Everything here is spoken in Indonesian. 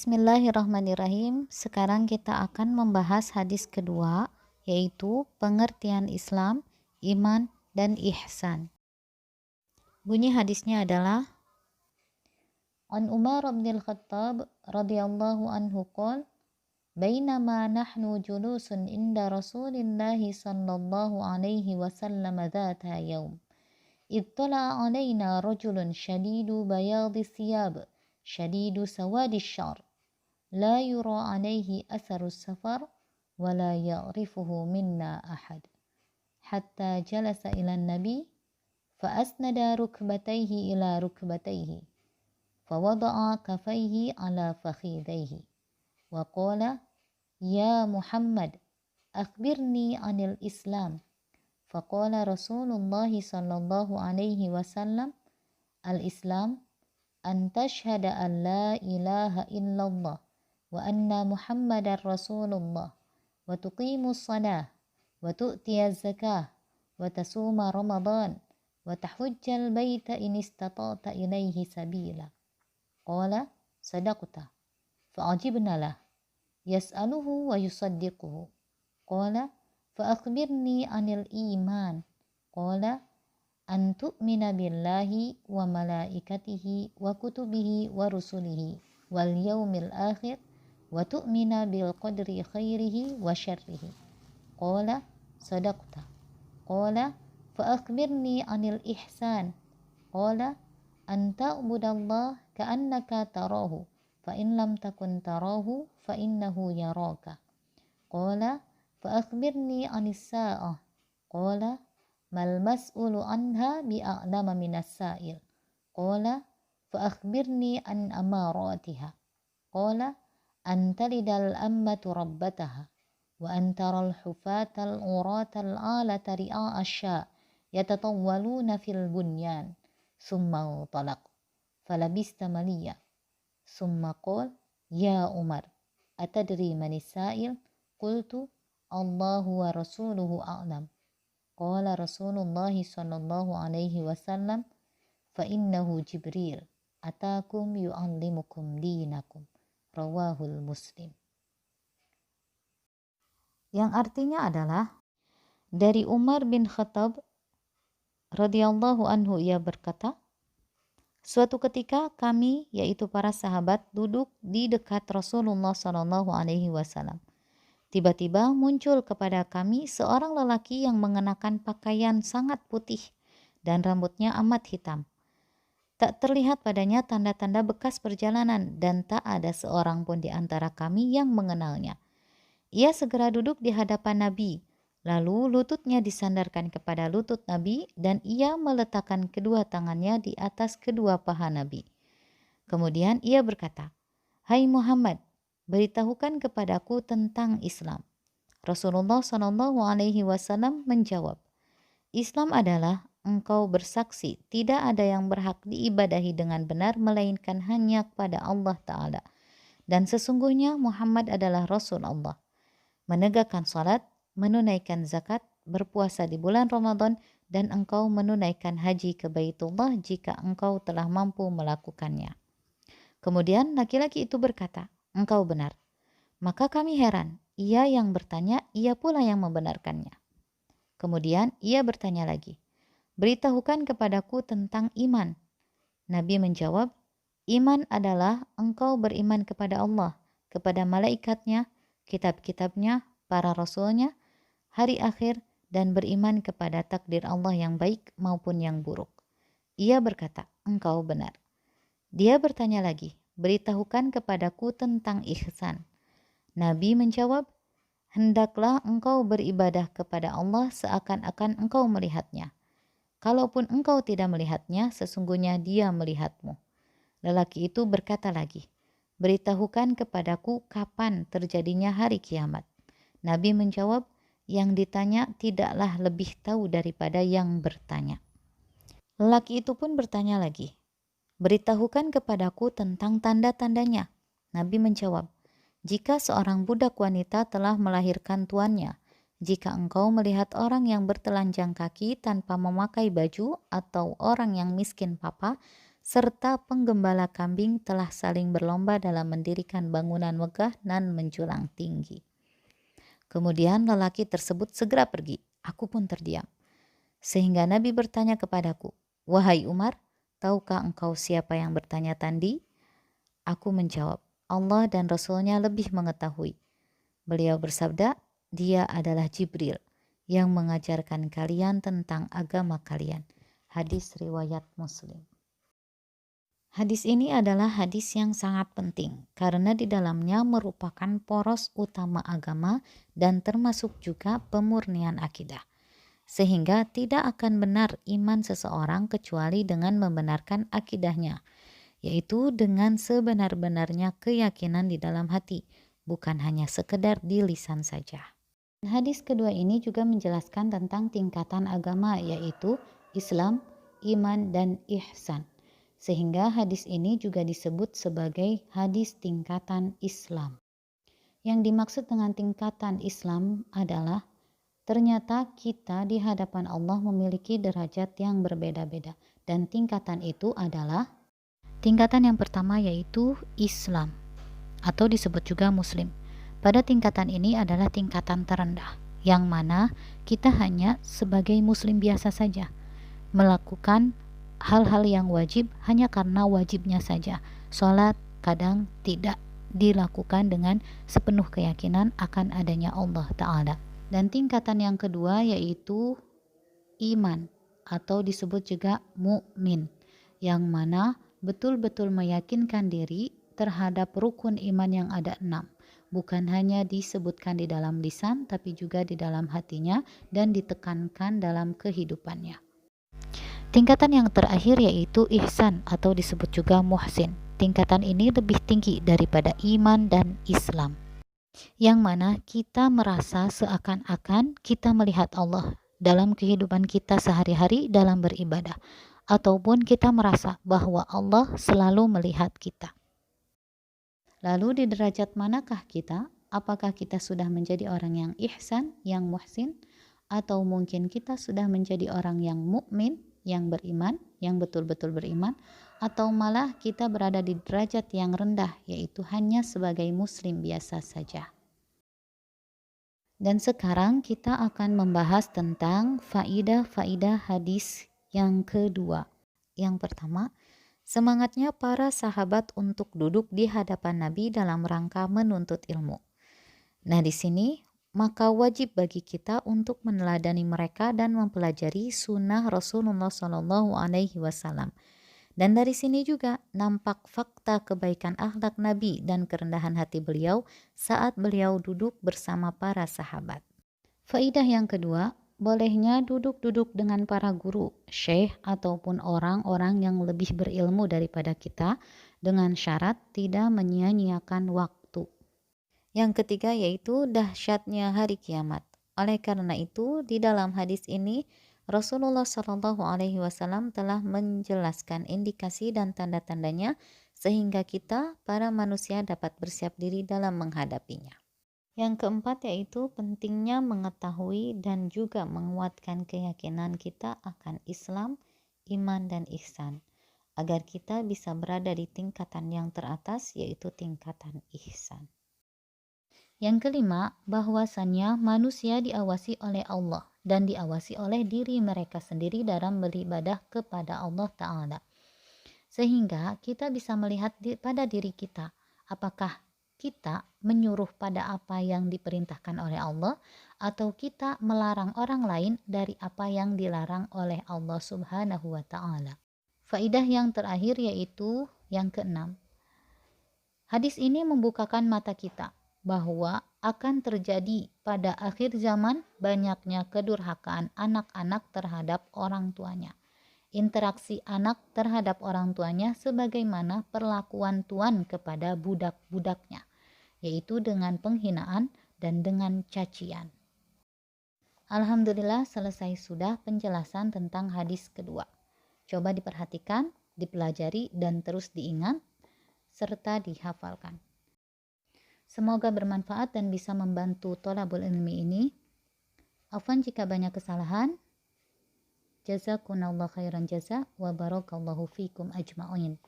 Bismillahirrahmanirrahim. Sekarang kita akan membahas hadis kedua, yaitu pengertian Islam, iman, dan ihsan. Bunyi hadisnya adalah An Umar bin Khattab radhiyallahu anhu qala Bainama nahnu julusun inda Rasulillahi sallallahu alaihi wasallam dhata yawm ittala'a alaina rajulun shadidu bayadi thiyab shadidu sawadi syar la yura alaihi atharu safar wa la ya'rifuhu minna ahad hatta jalasa ila nabi fa asnada rukbatayhi ila rukbatayhi fa wada'a kafayhi ala fakhidayhi wa qala ya Muhammad akhbirni anil Islam faqala Rasulullah sallallahu alaihi wasallam al-Islam an tashhada an la ilaha illallah wa anna Muhammadar Rasulullah wa tuqimus salah wa tu'tiyaz zakah wa tasuma Ramadan wa tahujjal baita in istata'ta ilaihi sabila. Qala sadaqta fa'ajibna lah yas'aluhu wa yusaddiquhu. Qala fa'akhbirni anil iman. Qala an tu'mina billahi wa malaikatihi wa kutubihi wa rusulihi wal yawmil akhir wa tu'mina bil qadri khairihi wa syarrihi. Qala sadaqta. Qala fa'akhbirni anil ihsan. Qala an ta'budallah ka'annaka tarahu fa in lam takun tarahu fa innahu yaraka. Qala fa'akhbirni anis sa'ah. Qala mal mas'ulu anha bi'a'lama minas sa'il. Qala fa'akhbirni an amaratiha. Qala an talidal ammatu rabbataha wa an taral hufatal uratal alata ri'a asya yatatawwaluna fil bunyan summa talaq falabista maliya summa qala ya Umar atadri manis sa'il qultu Allahu wa rasuluhu a'lam. Qala Rasulullah sallallahu alaihi wasallam fa innahu Jibril atakum yu'allimukum dinakum. Rawahul Muslim. Yang artinya adalah dari Umar bin Khattab radhiyallahu anhu, ia berkata, suatu ketika kami, yaitu para sahabat, duduk di dekat Rasulullah sallallahu alaihi wasallam. Tiba-tiba muncul kepada kami seorang lelaki yang mengenakan pakaian sangat putih dan rambutnya amat hitam. Tak terlihat padanya tanda-tanda bekas perjalanan dan tak ada seorang pun di antara kami yang mengenalnya. Ia segera duduk di hadapan Nabi, lalu lututnya disandarkan kepada lutut Nabi dan ia meletakkan kedua tangannya di atas kedua paha Nabi. Kemudian ia berkata, "Hai Muhammad, beritahukan kepadaku tentang Islam." Rasulullah SAW menjawab, Islam adalah engkau bersaksi tidak ada yang berhak diibadahi dengan benar melainkan hanya kepada Allah Ta'ala. Dan sesungguhnya Muhammad adalah Rasul Allah. Menegakkan salat, menunaikan zakat, berpuasa di bulan Ramadan, dan engkau menunaikan haji ke Baitullah jika engkau telah mampu melakukannya. Kemudian laki-laki itu berkata, engkau benar. Maka kami heran, ia yang bertanya, ia pula yang membenarkannya. Kemudian ia bertanya lagi, beritahukan kepadaku tentang iman. Nabi menjawab, iman adalah engkau beriman kepada Allah, kepada malaikatnya, kitab-kitabnya, para rasulnya, hari akhir, dan beriman kepada takdir Allah yang baik maupun yang buruk. Ia berkata, engkau benar. Dia bertanya lagi, beritahukan kepadaku tentang ihsan. Nabi menjawab, hendaklah engkau beribadah kepada Allah seakan-akan engkau melihatnya. Kalaupun engkau tidak melihatnya, sesungguhnya Dia melihatmu. Lelaki itu berkata lagi, beritahukan kepadaku kapan terjadinya hari kiamat. Nabi menjawab, yang ditanya tidaklah lebih tahu daripada yang bertanya. Lelaki itu pun bertanya lagi, beritahukan kepadaku tentang tanda-tandanya. Nabi menjawab, jika seorang budak wanita telah melahirkan tuannya, jika engkau melihat orang yang bertelanjang kaki tanpa memakai baju atau orang yang miskin papa, serta penggembala kambing telah saling berlomba dalam mendirikan bangunan megah dan menjulang tinggi. Kemudian lelaki tersebut segera pergi, aku pun terdiam. Sehingga Nabi bertanya kepadaku, "Wahai Umar, tahukah engkau siapa yang bertanya tadi?" Aku menjawab, "Allah dan Rasulnya lebih mengetahui." Beliau bersabda, "Dia adalah Jibril yang mengajarkan kalian tentang agama kalian." Hadis riwayat Muslim. Hadis ini adalah hadis yang sangat penting karena di dalamnya merupakan poros utama agama dan termasuk juga pemurnian akidah. Sehingga tidak akan benar iman seseorang kecuali dengan membenarkan akidahnya, yaitu dengan sebenar-benarnya keyakinan di dalam hati, bukan hanya sekedar di lisan saja. Hadis kedua ini juga menjelaskan tentang tingkatan agama, yaitu Islam, iman, dan ihsan. Sehingga hadis ini juga disebut sebagai hadis tingkatan Islam. Yang dimaksud dengan tingkatan Islam adalah ternyata kita di hadapan Allah memiliki derajat yang berbeda-beda. Dan tingkatan itu adalah tingkatan yang pertama yaitu Islam atau disebut juga Muslim. Pada tingkatan ini adalah tingkatan terendah, yang mana kita hanya sebagai Muslim biasa saja melakukan hal-hal yang wajib hanya karena wajibnya saja. Sholat kadang tidak dilakukan dengan sepenuh keyakinan akan adanya Allah Ta'ala. Dan tingkatan yang kedua yaitu iman atau disebut juga mukmin, yang mana betul-betul meyakinkan diri terhadap rukun iman yang ada 6. Bukan hanya disebutkan di dalam lisan, tapi juga di dalam hatinya dan ditekankan dalam kehidupannya. Tingkatan yang terakhir yaitu ihsan atau disebut juga muhsin. Tingkatan ini lebih tinggi daripada iman dan Islam, yang mana kita merasa seakan-akan kita melihat Allah dalam kehidupan kita sehari-hari dalam beribadah, ataupun kita merasa bahwa Allah selalu melihat kita. Lalu di derajat manakah kita? Apakah kita sudah menjadi orang yang ihsan, yang muhsin, atau mungkin kita sudah menjadi orang yang mukmin, yang beriman, yang betul-betul beriman, atau malah kita berada di derajat yang rendah, yaitu hanya sebagai muslim biasa saja. Dan sekarang kita akan membahas tentang faidah-faidah hadis yang kedua. Yang pertama, semangatnya para sahabat untuk duduk di hadapan Nabi dalam rangka menuntut ilmu. Nah, di sini maka wajib bagi kita untuk meneladani mereka dan mempelajari sunnah Rasulullah SAW. Dan dari sini juga nampak fakta kebaikan akhlak Nabi dan kerendahan hati beliau saat beliau duduk bersama para sahabat. Faidah yang kedua, bolehnya duduk-duduk dengan para guru, syekh ataupun orang-orang yang lebih berilmu daripada kita dengan syarat tidak menyia-nyiakan waktu. Yang ketiga yaitu dahsyatnya hari kiamat. Oleh karena itu, di dalam hadis ini Rasulullah SAW telah menjelaskan indikasi dan tanda-tandanya sehingga kita para manusia dapat bersiap diri dalam menghadapinya. Yang keempat yaitu pentingnya mengetahui dan juga menguatkan keyakinan kita akan Islam, iman, dan ihsan, agar kita bisa berada di tingkatan yang teratas yaitu tingkatan ihsan. Yang kelima, bahwasannya manusia diawasi oleh Allah dan diawasi oleh diri mereka sendiri dalam beribadah kepada Allah Ta'ala. Sehingga kita bisa melihat pada diri kita, apakah kita menyuruh pada apa yang diperintahkan oleh Allah atau kita melarang orang lain dari apa yang dilarang oleh Allah Subhanahu wa Ta'ala. Faidah yang terakhir yaitu yang keenam. Hadis ini membukakan mata kita bahwa akan terjadi pada akhir zaman banyaknya kedurhakaan anak-anak terhadap orang tuanya. Interaksi anak terhadap orang tuanya sebagaimana perlakuan tuan kepada budak-budaknya, yaitu dengan penghinaan dan dengan cacian. Alhamdulillah, selesai sudah penjelasan tentang hadis kedua. Coba diperhatikan, dipelajari, dan terus diingat, serta dihafalkan. Semoga bermanfaat dan bisa membantu thalabul ilmi ini. Afwan jika banyak kesalahan. Jazakumullahu khairan jaza wa barakallahu fikum ajma'in.